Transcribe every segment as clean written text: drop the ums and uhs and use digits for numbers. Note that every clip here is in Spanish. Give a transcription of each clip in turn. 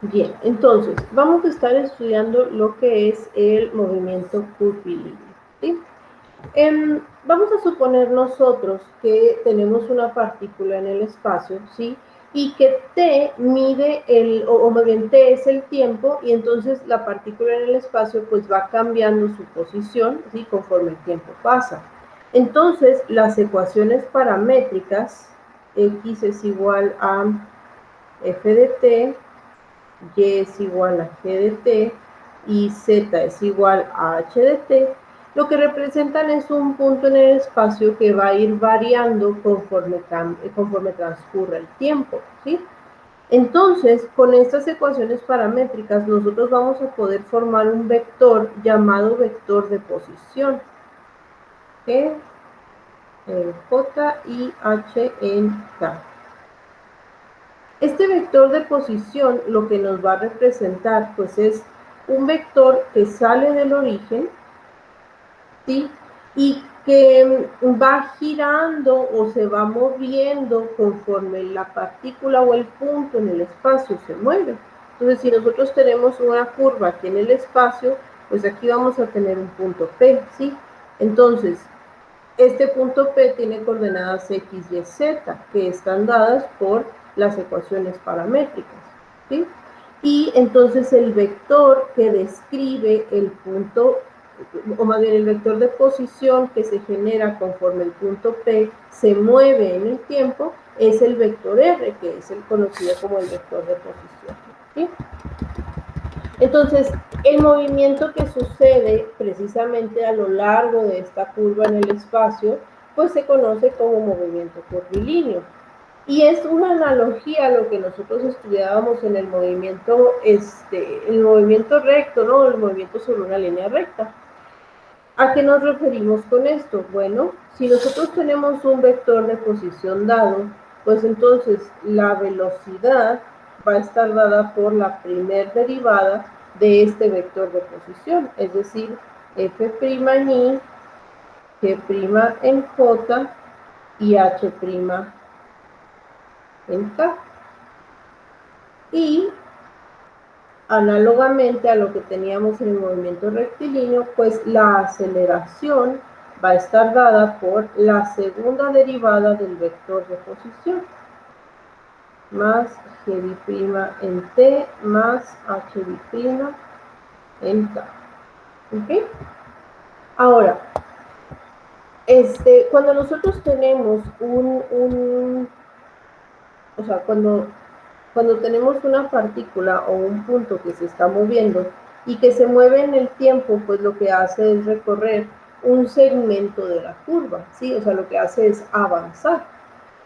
Bien, entonces vamos a estar estudiando lo que es el movimiento curvilíneo, ¿sí? Vamos a suponer nosotros que tenemos una partícula en el espacio, ¿sí? Y que t mide o más bien t es el tiempo, y entonces la partícula en el espacio pues va cambiando su posición, ¿sí? Conforme el tiempo pasa. Entonces las ecuaciones paramétricas, x es igual a f de t, y es igual a g de t y z es igual a h de t, lo que representan es un punto en el espacio que va a ir variando conforme transcurre el tiempo, ¿sí? Entonces, con estas ecuaciones paramétricas, nosotros vamos a poder formar un vector llamado vector de posición, G en J y H en K. Este vector de posición lo que nos va a representar pues es un vector que sale del origen, ¿sí? Y que va girando o se va moviendo conforme la partícula o el punto en el espacio se mueve. Entonces, si nosotros tenemos una curva aquí en el espacio, pues aquí vamos a tener un punto P, ¿sí? Entonces, este punto P tiene coordenadas X, Y, Z, que están dadas por las ecuaciones paramétricas, ¿sí? Y entonces el vector que describe el punto, o más bien el vector de posición que se genera conforme el punto P se mueve en el tiempo, es el vector R, que es el conocido como el vector de posición, ¿sí? Entonces, el movimiento que sucede precisamente a lo largo de esta curva en el espacio, pues se conoce como movimiento curvilíneo. Y es una analogía a lo que nosotros estudiábamos en el movimiento recto, ¿no? El movimiento sobre una línea recta. ¿A qué nos referimos con esto? Bueno, si nosotros tenemos un vector de posición dado, pues entonces la velocidad va a estar dada por la primer derivada de este vector de posición, es decir, f' en i, g' en j y h' en k. Y análogamente a lo que teníamos en el movimiento rectilíneo, pues la aceleración va a estar dada por la segunda derivada del vector de posición, más g' en t más h' en k. ¿Okay? Ahora, cuando nosotros tenemos o sea, cuando tenemos una partícula o un punto que se está moviendo y que se mueve en el tiempo, pues lo que hace es recorrer un segmento de la curva, ¿sí? O sea, lo que hace es avanzar.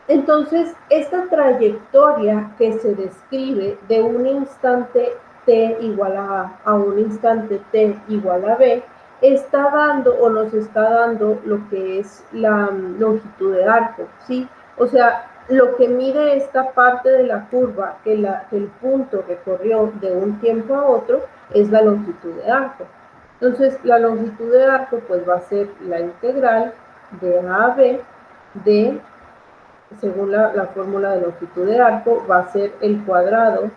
Entonces, esta trayectoria que se describe de un instante t igual a A a un instante t igual a B, está dando o nos está dando lo que es la longitud de arco, ¿sí? O sea, lo que mide esta parte de la curva que el punto recorrió de un tiempo a otro es la longitud de arco. Entonces, la longitud de arco pues va a ser la integral de A a B de, según la fórmula de longitud de arco, va a ser el cuadrado,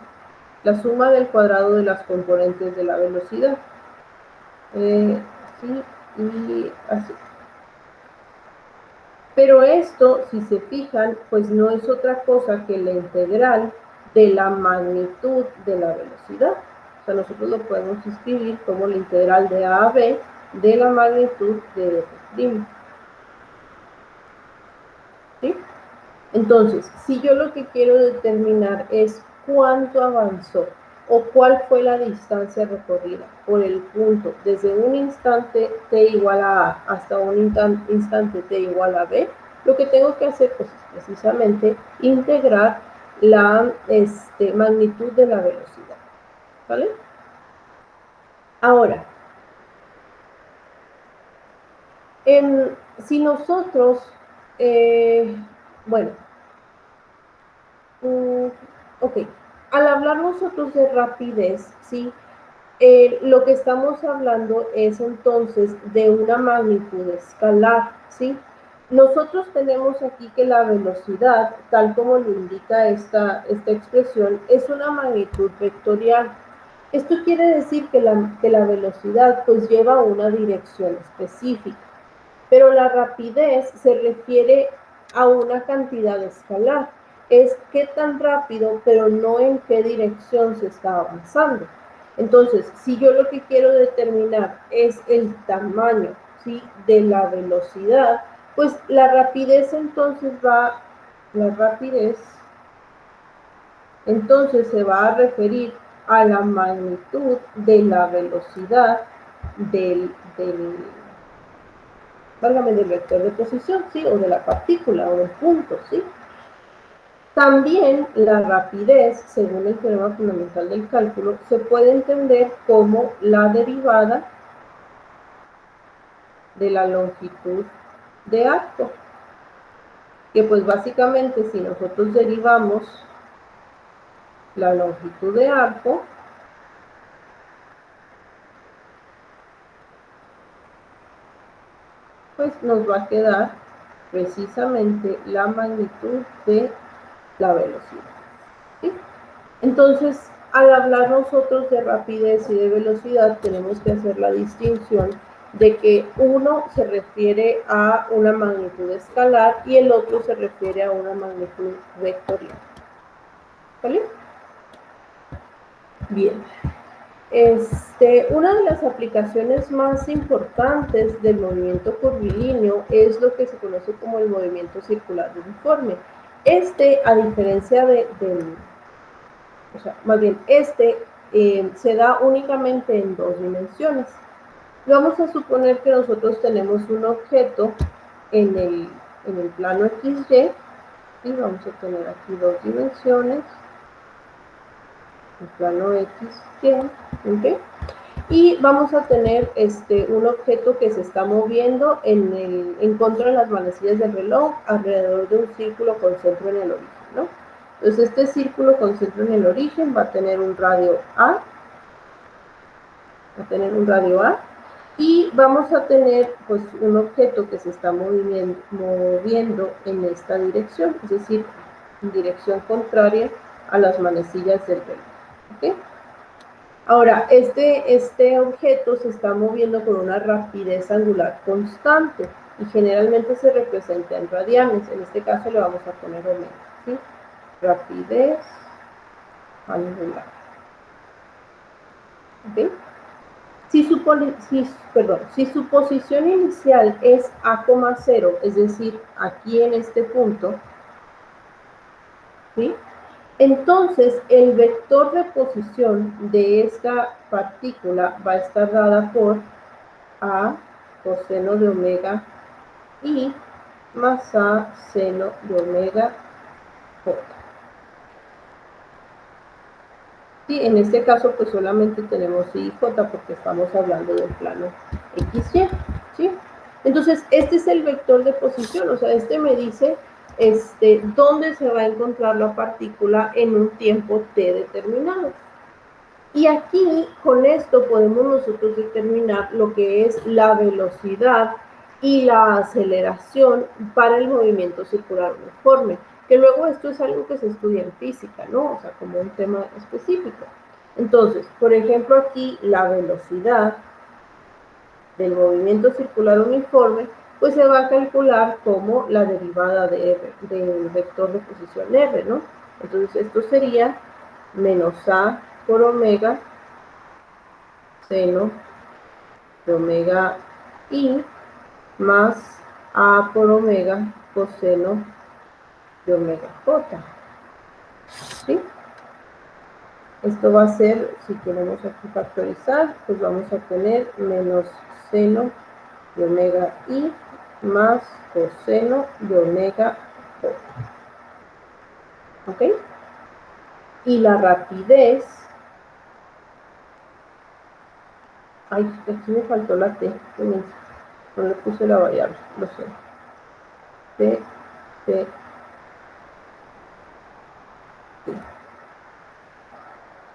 la suma del cuadrado de las componentes de la velocidad. Así y así. Pero esto, si se fijan, pues no es otra cosa que la integral de la magnitud de la velocidad. O sea, nosotros lo podemos escribir como la integral de A a B de la magnitud de f'. ¿Sí? Entonces, si yo lo que quiero determinar es cuánto avanzó o cuál fue la distancia recorrida por el punto desde un instante t igual a A hasta un instante t igual a B, lo que tengo que hacer pues, es precisamente integrar la magnitud de la velocidad. ¿Vale? Ahora, si nosotros, bueno, ok, al hablar nosotros de rapidez, ¿sí? Lo que estamos hablando es entonces de una magnitud escalar, ¿sí? Nosotros tenemos aquí que la velocidad, tal como lo indica esta expresión, es una magnitud vectorial. Esto quiere decir que la velocidad pues lleva una dirección específica, pero la rapidez se refiere a una cantidad escalar. Es qué tan rápido, pero no en qué dirección se está avanzando. Entonces, si yo lo que quiero determinar es el tamaño, ¿sí?, de la velocidad, pues la rapidez entonces se va a referir a la magnitud de la velocidad válgame, del vector de posición, ¿sí?, o de la partícula o del punto, ¿sí? También la rapidez, según el teorema fundamental del cálculo, se puede entender como la derivada de la longitud de arco, que pues básicamente si nosotros derivamos la longitud de arco, pues nos va a quedar precisamente la magnitud de la velocidad, ¿sí? Entonces, al hablar nosotros de rapidez y de velocidad, tenemos que hacer la distinción de que uno se refiere a una magnitud escalar y el otro se refiere a una magnitud vectorial. ¿Vale? Bien. Una de las aplicaciones más importantes del movimiento curvilíneo es lo que se conoce como el movimiento circular uniforme. A diferencia más bien, se da únicamente en dos dimensiones. Vamos a suponer que nosotros tenemos un objeto en el plano XY, y vamos a tener aquí dos dimensiones, el plano XY, ¿ok? Y vamos a tener un objeto que se está moviendo en contra de las manecillas del reloj alrededor de un círculo con centro en el origen, ¿no? Entonces este círculo con centro en el origen va a tener un radio A, y vamos a tener pues un objeto que se está moviendo en esta dirección, es decir, en dirección contraria a las manecillas del reloj, ¿ok? Ahora, este objeto se está moviendo con una rapidez angular constante y generalmente se representa en radianes. En este caso le vamos a poner omega, ¿sí? Rapidez angular. ¿Ok? Si su posición inicial es A,0, es decir, aquí en este punto, ¿sí?, entonces el vector de posición de esta partícula va a estar dada por A coseno de omega I más A seno de omega J. Sí, en este caso pues solamente tenemos I y J porque estamos hablando del plano XY, ¿sí? Entonces este es el vector de posición, o sea, me dice dónde se va a encontrar la partícula en un tiempo t determinado. Y aquí, con esto, podemos nosotros determinar lo que es la velocidad y la aceleración para el movimiento circular uniforme, que luego esto es algo que se estudia en física, ¿no? O sea, como un tema específico. Entonces, por ejemplo, aquí la velocidad del movimiento circular uniforme, pues se va a calcular como la derivada de R, del vector de posición R, ¿no? Entonces, esto sería menos A por omega seno de omega I más A por omega coseno de omega J, ¿sí? Esto va a ser, si queremos aquí factorizar, pues vamos a tener menos seno de omega I más coseno de omega J, ¿ok? Y la rapidez, ay, aquí me faltó la T, no le puse la variable, lo sé. T.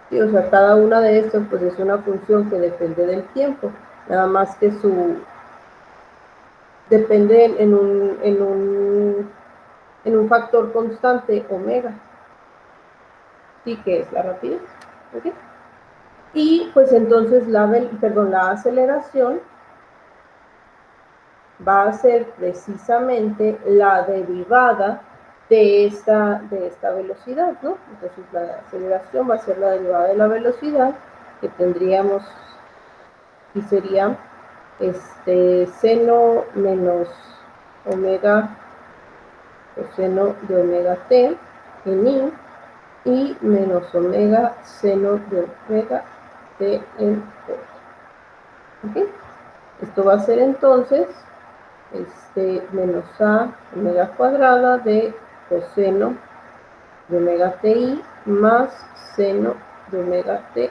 Sí, o sea, cada una de estas pues es una función que depende del tiempo, nada más que depende en un factor constante omega, ¿sí? Que es la rapidez. ¿Okay? Y pues entonces la aceleración va a ser precisamente la derivada de esta velocidad, ¿no? Entonces la aceleración va a ser la derivada de la velocidad, que tendríamos, y sería seno menos omega coseno de omega t en i, y menos omega seno de omega t en o. ¿Okay? Esto va a ser entonces menos a omega cuadrada de coseno de omega ti más seno de omega t.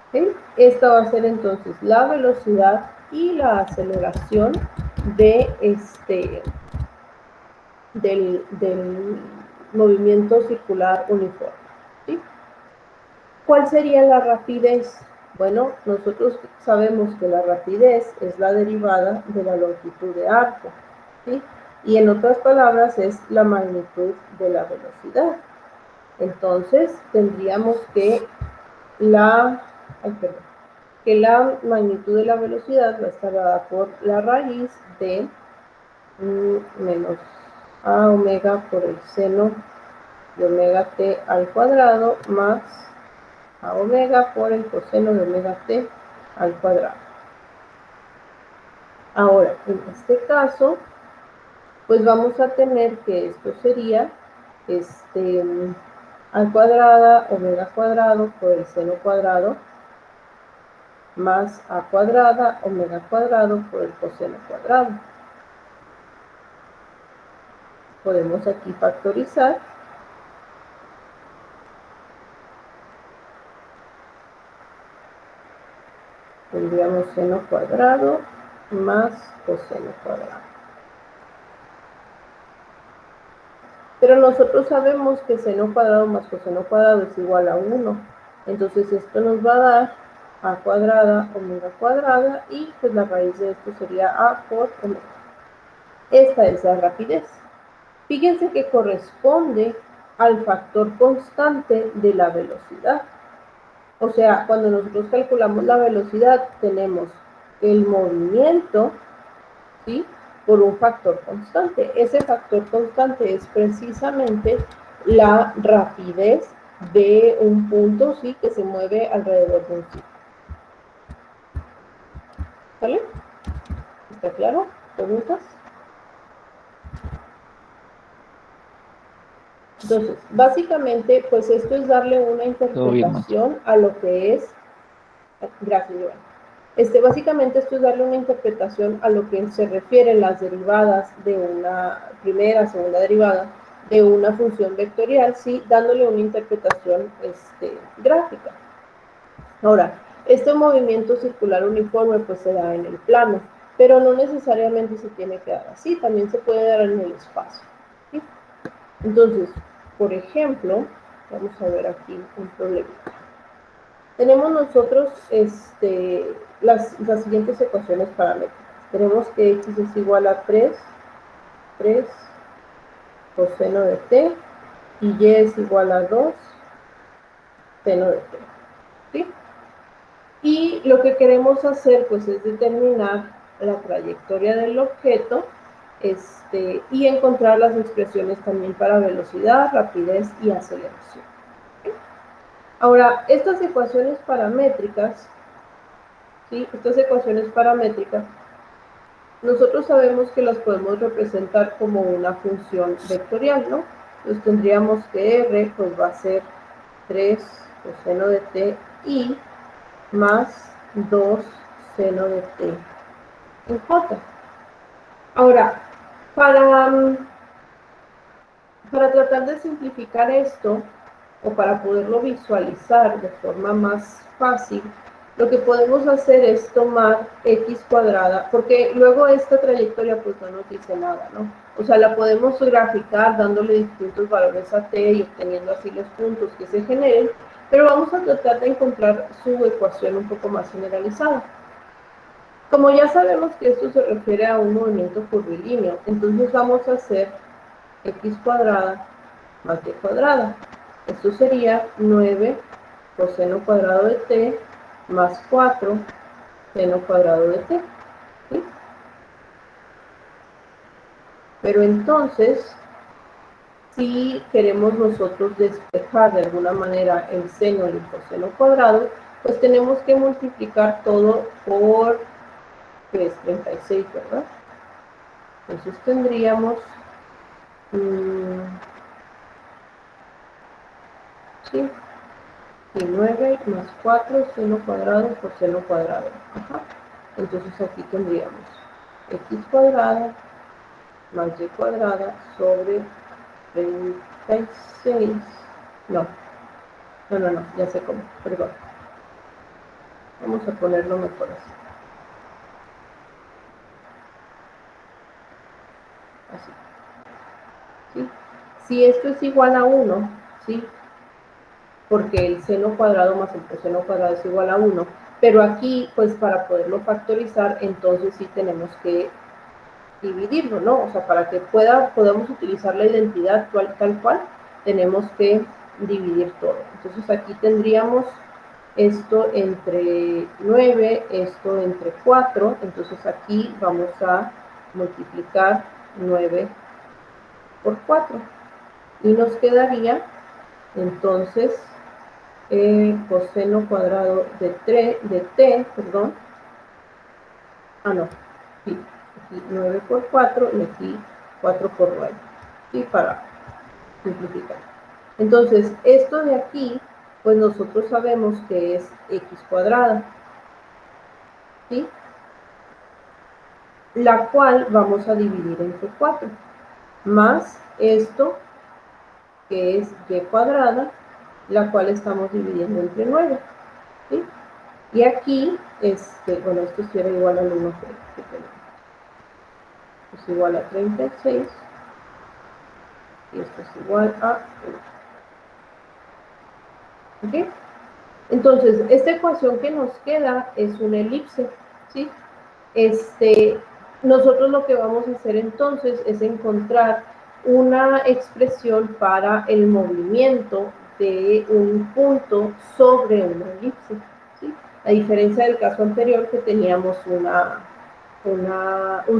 ¿Okay? Esta va a ser entonces la velocidad y la aceleración de del movimiento circular uniforme. ¿Sí? ¿Cuál sería la rapidez? Bueno, nosotros sabemos que la rapidez es la derivada de la longitud de arco, ¿sí? Y en otras palabras es la magnitud de la velocidad. Entonces tendríamos que la magnitud de la velocidad va a estar dada por la raíz de menos a omega por el seno de omega t al cuadrado más a omega por el coseno de omega t al cuadrado. Ahora, en este caso, pues vamos a tener que esto sería al cuadrada omega cuadrado por el seno cuadrado más a cuadrada omega cuadrado por el coseno cuadrado. Podemos aquí factorizar. Tendríamos seno cuadrado más coseno cuadrado. Pero nosotros sabemos que seno cuadrado más coseno cuadrado es igual a 1. Entonces esto nos va a dar a cuadrada omega cuadrada, y pues la raíz de esto sería a por omega. Esta es la rapidez. Fíjense que corresponde al factor constante de la velocidad. O sea, cuando nosotros calculamos la velocidad, tenemos el movimiento, ¿sí?, por un factor constante. Ese factor constante es precisamente la rapidez de un punto, ¿sí?, que se mueve alrededor de un círculo. ¿Sale? ¿Está claro? ¿Preguntas? Entonces, básicamente, pues esto es darle una interpretación a lo que es. Gracias, Iván. Básicamente esto es darle una interpretación a lo que se refieren las derivadas de una primera, segunda derivada de una función vectorial, sí, dándole una interpretación gráfica. Ahora, este movimiento circular uniforme pues se da en el plano, pero no necesariamente se tiene que dar así, también se puede dar en el espacio, ¿sí? Entonces, por ejemplo, vamos a ver aquí un problema. Tenemos nosotros las siguientes ecuaciones paramétricas. Tenemos que x es igual a 3 coseno de t, y y es igual a 2 seno de t. ¿Sí? Y lo que queremos hacer pues es determinar la trayectoria del objeto y encontrar las expresiones también para velocidad, rapidez y aceleración. Ahora, estas ecuaciones paramétricas, ¿sí?, nosotros sabemos que las podemos representar como una función vectorial, ¿no? Entonces tendríamos que r pues va a ser 3 coseno de t y más 2 seno de t en j. Ahora, para tratar de simplificar esto, o para poderlo visualizar de forma más fácil, lo que podemos hacer es tomar x cuadrada, porque luego esta trayectoria pues no nos dice nada, ¿no? O sea, la podemos graficar dándole distintos valores a t y obteniendo así los puntos que se generen, pero vamos a tratar de encontrar su ecuación un poco más generalizada. Como ya sabemos que esto se refiere a un movimiento curvilíneo, entonces vamos a hacer x cuadrada más y cuadrada. Esto sería 9 coseno cuadrado de t más 4 seno cuadrado de t. ¿Sí? Pero entonces, si queremos nosotros despejar de alguna manera el seno y el coseno cuadrado, pues tenemos que multiplicar todo por 36, ¿verdad? Entonces tendríamos sí, y 9 más 4 seno cuadrado por seno cuadrado. Ajá. Entonces aquí tendríamos x cuadrada más y cuadrada sobre 36. No, ya sé cómo, perdón. Vamos a ponerlo mejor así. Así. ¿Sí? Si esto es igual a 1, ¿sí? Porque el seno cuadrado más el coseno cuadrado es igual a 1, pero aquí, pues para poderlo factorizar, entonces sí tenemos que dividirlo, ¿no? O sea, para que podamos utilizar la identidad tal cual, tenemos que dividir todo. Entonces aquí tendríamos esto entre 9, esto entre 4, entonces aquí vamos a multiplicar 9 por 4 y nos quedaría entonces coseno cuadrado de t, perdón, no, sí, aquí 9 por 4 y aquí 4 por 9, y para simplificar. Entonces, esto de aquí, pues nosotros sabemos que es x cuadrada, ¿sí? La cual vamos a dividir entre 4, más esto, que es y cuadrada, la cual estamos dividiendo entre 9, ¿sí? Y aquí, bueno, esto sí era igual al 1 que tenemos. Es igual a 36 y esto es igual a 1. ¿Ok? Entonces, esta ecuación que nos queda es una elipse, ¿sí? Nosotros lo que vamos a hacer entonces es encontrar una expresión para el movimiento de un punto sobre una elipse, ¿sí? A diferencia del caso anterior que teníamos un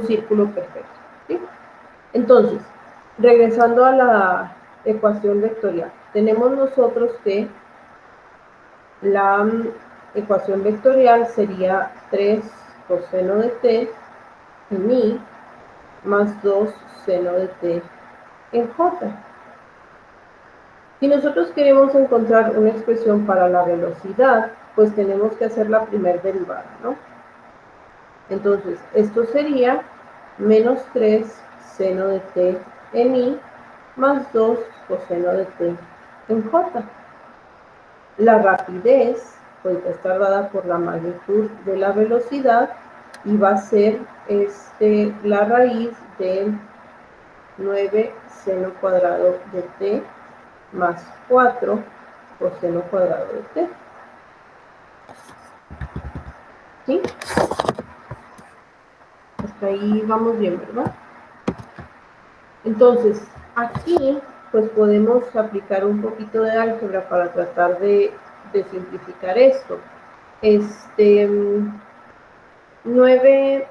círculo perfecto, ¿sí? Entonces, regresando a la ecuación vectorial, tenemos nosotros que la ecuación vectorial sería 3 coseno de t en i más 2 seno de t en j. Si nosotros queremos encontrar una expresión para la velocidad, pues tenemos que hacer la primera derivada, ¿no? Entonces, esto sería menos 3 seno de t en i más 2 coseno de t en j. La rapidez pues va a estar dada por la magnitud de la velocidad y va a ser la raíz de 9 seno cuadrado de t más 4 coseno cuadrado de t. ¿Sí? Hasta ahí vamos bien, ¿verdad? Entonces, aquí pues podemos aplicar un poquito de álgebra para tratar de simplificar esto. 9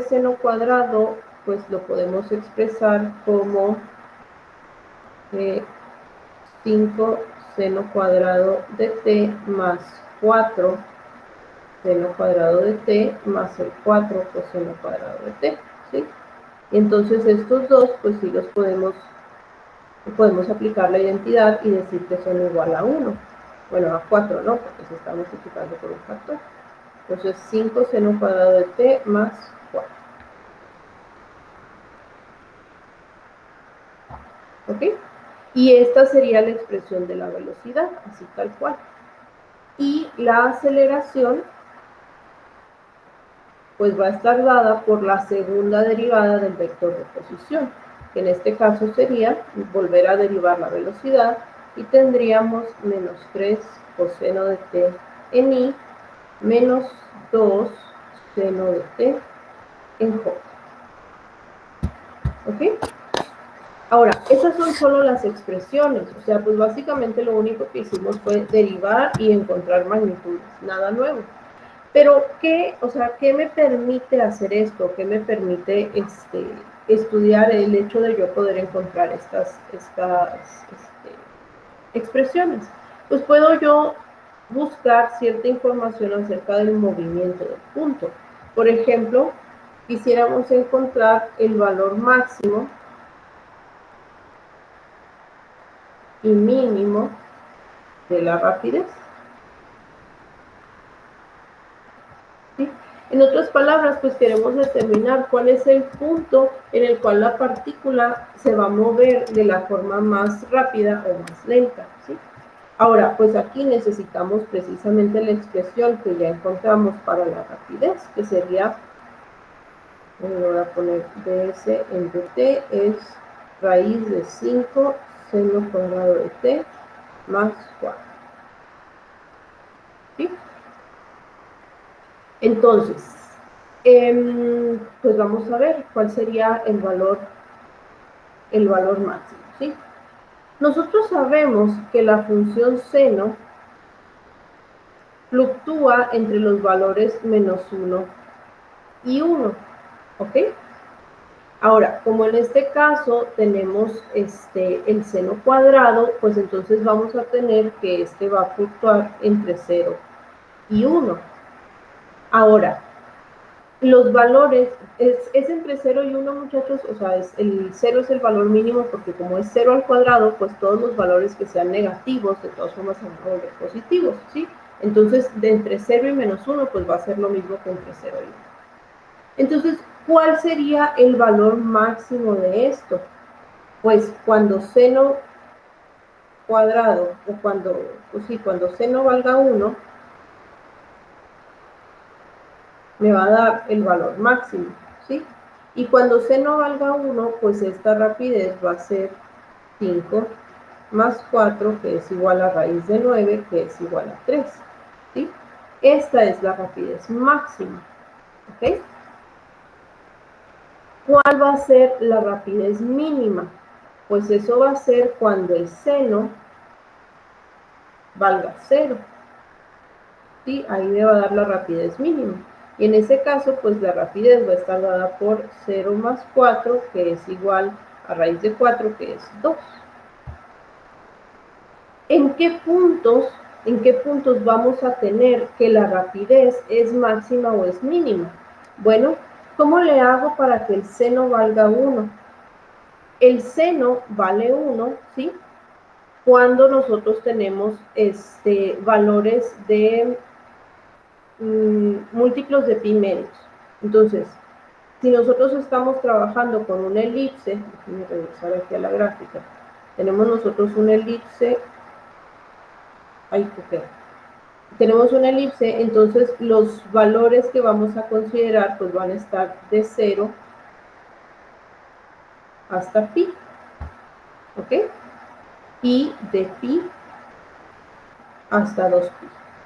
seno cuadrado, pues lo podemos expresar como 5 seno cuadrado de t más 4 seno cuadrado de t más el 4 coseno cuadrado de t, ¿sí? Y entonces estos dos, pues sí los podemos aplicar la identidad y decir que son igual a 1. Bueno, a 4 no, porque se está multiplicando por un factor. Entonces 5 seno cuadrado de t más 4. ¿Ok? Y esta sería la expresión de la velocidad, así tal cual. Y la aceleración, pues va a estar dada por la segunda derivada del vector de posición, que en este caso sería volver a derivar la velocidad y tendríamos menos 3 coseno de t en i menos 2 seno de t en j. ¿Ok? Ahora, esas son solo las expresiones, o sea, pues básicamente lo único que hicimos fue derivar y encontrar magnitudes, nada nuevo. Pero, ¿qué me permite hacer esto? ¿Qué me permite estudiar el hecho de yo poder encontrar estas expresiones? Pues puedo yo buscar cierta información acerca del movimiento del punto. Por ejemplo, quisiéramos encontrar el valor máximo y mínimo de la rapidez. ¿Sí? En otras palabras, pues queremos determinar cuál es el punto en el cual la partícula se va a mover de la forma más rápida o más lenta, ¿sí? Ahora, pues aquí necesitamos precisamente la expresión que ya encontramos para la rapidez, que sería, voy a poner ds en dt, es raíz de 5 seno cuadrado de t más 4. ¿Sí? Entonces, pues vamos a ver cuál sería el valor máximo, ¿sí? Nosotros sabemos que la función seno fluctúa entre los valores menos 1 y 1, ¿ok? Ahora, como en este caso tenemos el seno cuadrado, pues entonces vamos a tener que va a fluctuar entre 0 y 1. Ahora, los valores, es entre 0 y 1, muchachos, o sea, el 0 es el valor mínimo porque como es 0 al cuadrado, pues todos los valores que sean negativos, de todas formas se van a volver positivos, ¿sí? Entonces, de entre 0 y menos 1, pues va a ser lo mismo que entre 0 y 1. Entonces, ¿cuál sería el valor máximo de esto? Pues cuando seno cuadrado, o cuando seno valga 1, me va a dar el valor máximo, ¿sí? Y cuando seno valga 1, pues esta rapidez va a ser 5 más 4, que es igual a raíz de 9, que es igual a 3, ¿sí? Esta es la rapidez máxima, ¿ok? ¿Cuál va a ser la rapidez mínima? Pues eso va a ser cuando el seno valga 0, ¿sí? Ahí me va a dar la rapidez mínima. Y en ese caso, pues la rapidez va a estar dada por 0 más 4, que es igual a raíz de 4, que es 2. ¿En qué puntos vamos a tener que la rapidez es máxima o es mínima? Bueno, ¿cómo le hago para que el seno valga 1? El seno vale 1, ¿sí? Cuando nosotros tenemos valores de múltiplos de pi medios. Entonces, si nosotros estamos trabajando con una elipse, déjenme regresar aquí a la gráfica, tenemos nosotros una elipse, tenemos una elipse, entonces los valores que vamos a considerar pues van a estar de 0 hasta pi, ¿ok? Y de pi hasta 2pi.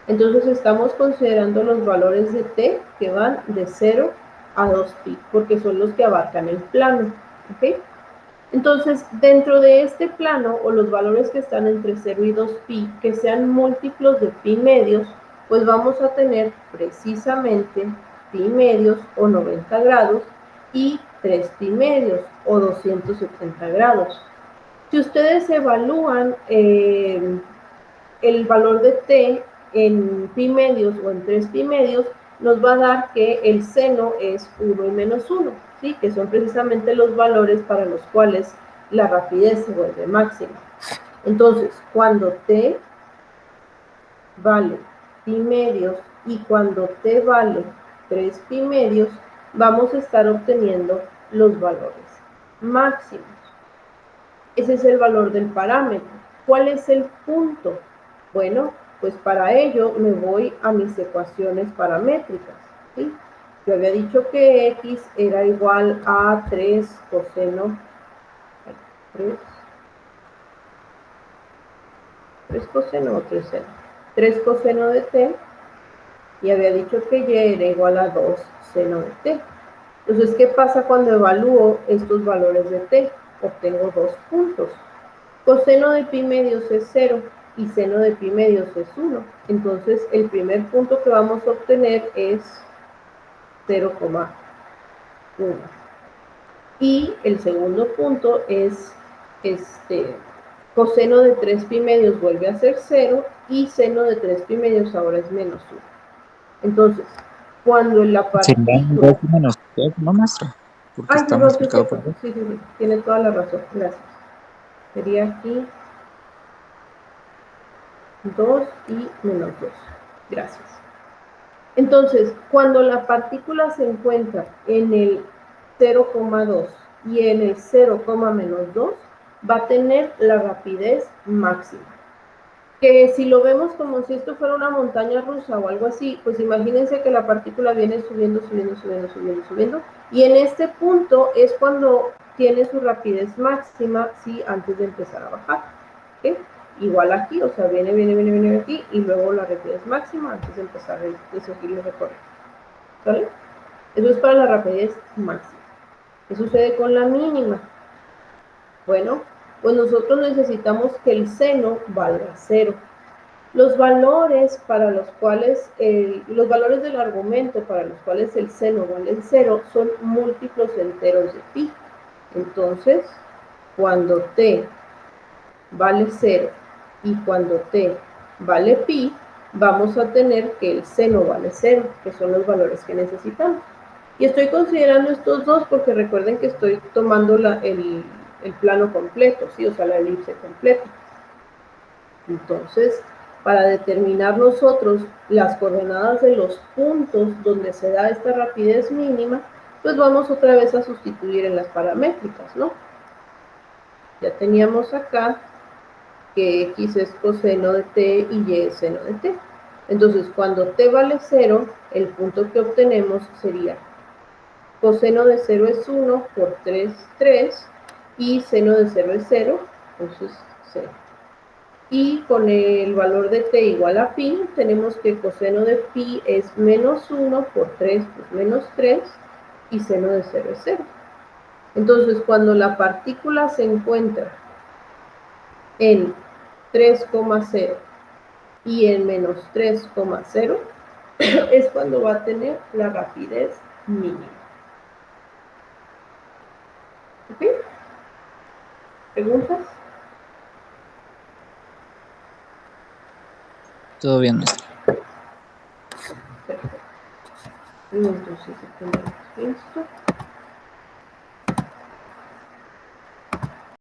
Entonces estamos considerando los valores de t que van de 0 a 2pi, porque son los que abarcan el plano, ¿ok? Entonces, dentro de este plano, o los valores que están entre 0 y 2pi, que sean múltiplos de pi medios, pues vamos a tener precisamente pi medios o 90 grados y 3 pi medios o 270 grados. Si ustedes evalúan el valor de t en pi medios o en 3 pi medios, nos va a dar que el seno es 1 y menos 1, ¿sí? Que son precisamente los valores para los cuales la rapidez se vuelve máxima. Entonces, cuando t vale pi medios y cuando t vale 3 pi medios, vamos a estar obteniendo los valores máximos. Ese es el valor del parámetro. ¿Cuál es el punto? Bueno, pues para ello me voy a mis ecuaciones paramétricas, ¿sí? Yo había dicho que x era igual a 3 coseno, 3 coseno o 3 seno, 3 coseno de t y había dicho que y era igual a 2 seno de t. Entonces, ¿qué pasa cuando evalúo estos valores de t? Obtengo 2 puntos. Coseno de pi medios es 0 y seno de pi medios es 1. Entonces, el primer punto que vamos a obtener es 0,1. Y el segundo punto es coseno de 3 pi medios vuelve a ser 0 y seno de 3 pi medios ahora es menos 1. Entonces, cuando la Serían partícula... 2 menos 3, ¿no, maestro? Porque Ay, está perdón, sí es multiplicado cierto. por 2. Sí, sí, sí. Tiene toda la razón. Gracias. Sería aquí 2 y menos 2. Gracias. Entonces, cuando la partícula se encuentra en el 0,2 y en el 0, menos 2, va a tener la rapidez máxima. Que si lo vemos como si esto fuera una montaña rusa o algo así, pues imagínense que la partícula viene subiendo, subiendo, subiendo, subiendo, subiendo, y en este punto es cuando tiene su rapidez máxima, sí, antes de empezar a bajar. ¿Okay? Igual aquí, o sea, viene, viene, viene, viene aquí, y luego la rapidez máxima antes de empezar a seguir el recorrido. ¿Vale? Eso es para la rapidez máxima. ¿Qué sucede con la mínima? Bueno, pues nosotros necesitamos que el seno valga 0. Los valores para los cuales, los valores del argumento para los cuales el seno vale 0 son múltiplos enteros de pi. Entonces, cuando t vale 0 y cuando t vale pi, vamos a tener que el seno vale 0, que son los valores que necesitamos. Y estoy considerando estos dos porque recuerden que estoy tomando el plano completo, ¿sí? O sea, la elipse completa. Entonces, para determinar nosotros las coordenadas de los puntos donde se da esta rapidez mínima, pues vamos otra vez a sustituir en las paramétricas, ¿no? Ya teníamos acá que x es coseno de t y y es seno de t. Entonces, cuando t vale 0, el punto que obtenemos sería coseno de 0 es 1 por 3, 3, y seno de 0 es 0, entonces 0. Y con el valor de t igual a pi, tenemos que coseno de pi es menos 1 por 3, pues menos 3, y seno de 0 es 0. Entonces, cuando la partícula se encuentra en 3,0 y en menos 3,0, es cuando va a tener la rapidez mínima. ¿Ok? ¿Preguntas? Todo bien, maestro. Perfecto. Entonces, aquí esto.